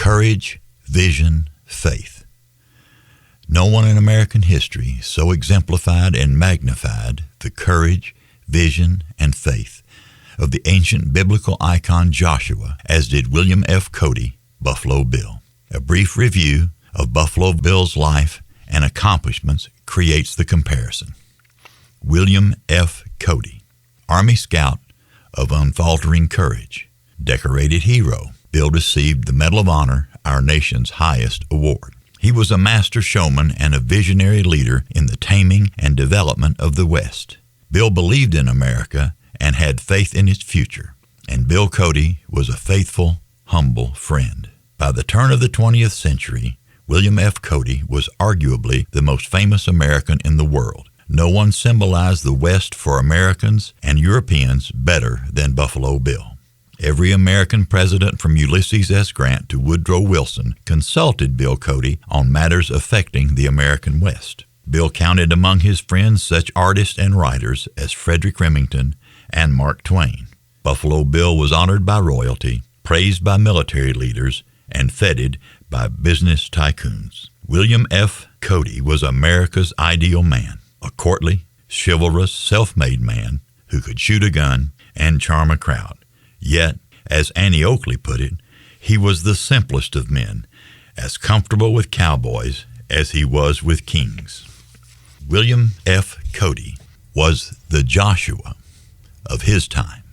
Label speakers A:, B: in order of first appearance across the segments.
A: Courage, vision, faith. No one in American history so exemplified and magnified the courage, vision, and faith of the ancient biblical icon Joshua as did William F. Cody, Buffalo Bill. A brief review of Buffalo Bill's life and accomplishments creates the comparison. William F. Cody, Army Scout of unfaltering courage, decorated hero. Bill received the Medal of Honor, our nation's highest award. He was a master showman and a visionary leader in the taming and development of the West. Bill believed in America and had faith in its future, and Bill Cody was a faithful, humble friend. By the turn of the 20th century, William F. Cody was arguably the most famous American in the world. No one symbolized the West for Americans and Europeans better than Buffalo Bill. Every American president from Ulysses S. Grant to Woodrow Wilson consulted Bill Cody on matters affecting the American West. Bill counted among his friends such artists and writers as Frederick Remington and Mark Twain. Buffalo Bill was honored by royalty, praised by military leaders, and feted by business tycoons. William F. Cody was America's ideal man, a courtly, chivalrous, self-made man who could shoot a gun and charm a crowd. Yet, as Annie Oakley put it, he was the simplest of men, as comfortable with cowboys as he was with kings. William F. Cody was the Joshua of his time.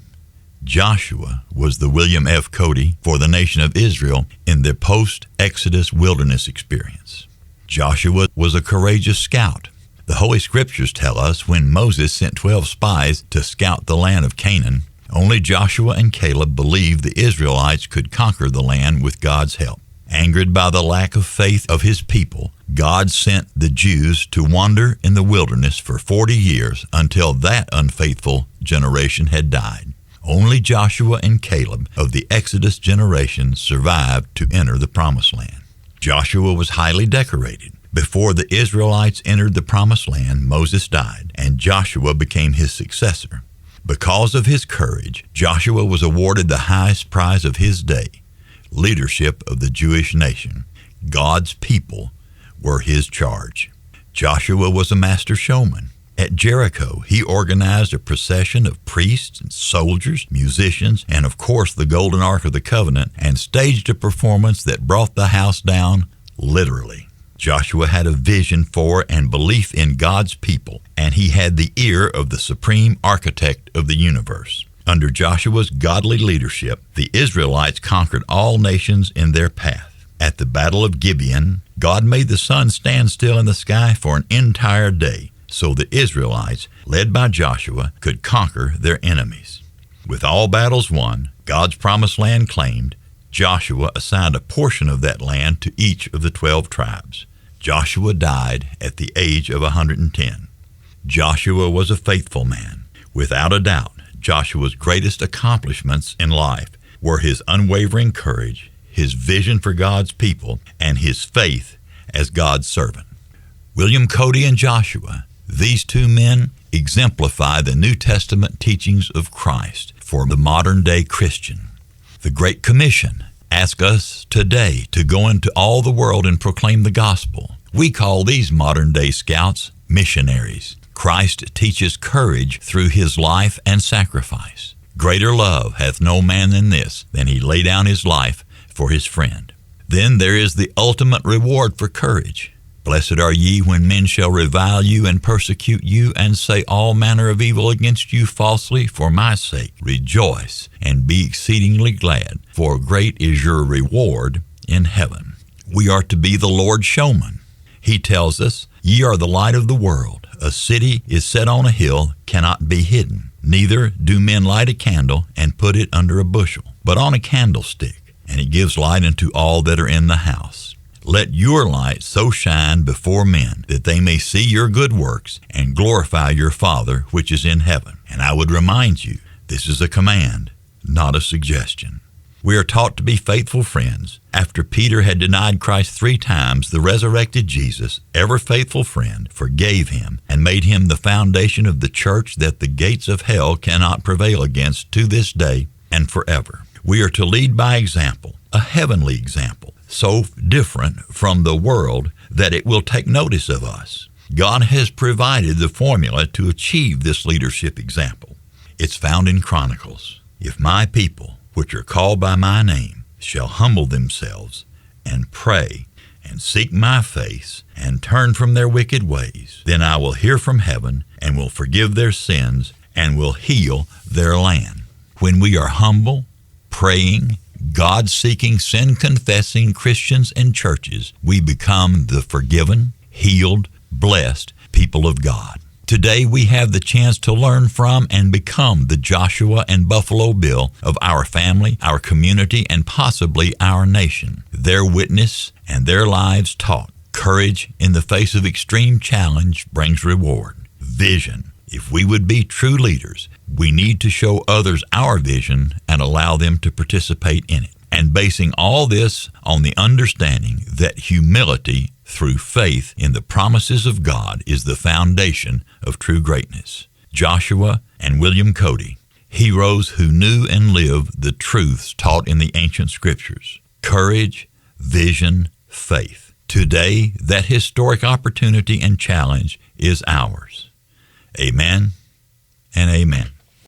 A: Joshua was the William F. Cody for the nation of Israel in their post-Exodus wilderness experience. Joshua was a courageous scout. The Holy Scriptures tell us when Moses sent 12 spies to scout the land of Canaan, only Joshua and Caleb believed the Israelites could conquer the land with God's help. Angered by the lack of faith of his people, God sent the Jews to wander in the wilderness for 40 years until that unfaithful generation had died. Only Joshua and Caleb of the Exodus generation survived to enter the Promised Land. Joshua was highly decorated. Before the Israelites entered the Promised Land, Moses died, and Joshua became his successor. Because of his courage, Joshua was awarded the highest prize of his day, leadership of the Jewish nation. God's people were his charge. Joshua was a master showman. At Jericho, he organized a procession of priests and soldiers, musicians, and of course the Golden Ark of the Covenant, and staged a performance that brought the house down, literally. Joshua had a vision for and belief in God's people, and he had the ear of the supreme architect of the universe. Under Joshua's godly leadership, the Israelites conquered all nations in their path. At the Battle of Gibeon, God made the sun stand still in the sky for an entire day, so the Israelites, led by Joshua, could conquer their enemies. With all battles won, God's promised land claimed, Joshua assigned a portion of that land to each of the 12 tribes. Joshua died at the age of 110. Joshua was a faithful man. Without a doubt, Joshua's greatest accomplishments in life were his unwavering courage, his vision for God's people, and his faith as God's servant. William Cody and Joshua, these two men exemplify the New Testament teachings of Christ for the modern-day Christian. The Great Commission asks us today to go into all the world and proclaim the gospel. We call these modern-day scouts missionaries. Christ teaches courage through his life and sacrifice. Greater love hath no man than this, than he lay down his life for his friend. Then there is the ultimate reward for courage. Blessed are ye when men shall revile you and persecute you and say all manner of evil against you falsely for my sake. Rejoice and be exceedingly glad, for great is your reward in heaven. We are to be the Lord's showman. He tells us, ye are the light of the world. A city is set on a hill, cannot be hidden. Neither do men light a candle and put it under a bushel, but on a candlestick, and it gives light unto all that are in the house. Let your light so shine before men that they may see your good works and glorify your Father which is in heaven. And I would remind you, this is a command, not a suggestion. We are taught to be faithful friends. After Peter had denied Christ 3 times, the resurrected Jesus, ever faithful friend, forgave him and made him the foundation of the church that the gates of hell cannot prevail against to this day and forever. We are to lead by example, a heavenly example, so different from the world that it will take notice of us. God has provided the formula to achieve this leadership example. It's found in Chronicles. If my people, which are called by my name, shall humble themselves and pray and seek my face and turn from their wicked ways, then I will hear from heaven and will forgive their sins and will heal their land. When we are humble, praying, God-seeking, sin-confessing Christians and churches, we become the forgiven, healed, blessed people of God. Today we have the chance to learn from and become the Joshua and Buffalo Bill of our family, our community, and possibly our nation. Their witness and their lives taught. Courage in the face of extreme challenge brings reward. Vision. If we would be true leaders, we need to show others our vision and allow them to participate in it. And basing all this on the understanding that humility through faith in the promises of God is the foundation of true greatness. Joshua and William Cody, heroes who knew and lived the truths taught in the ancient scriptures. Courage, vision, faith. Today, that historic opportunity and challenge is ours. Amen and amen.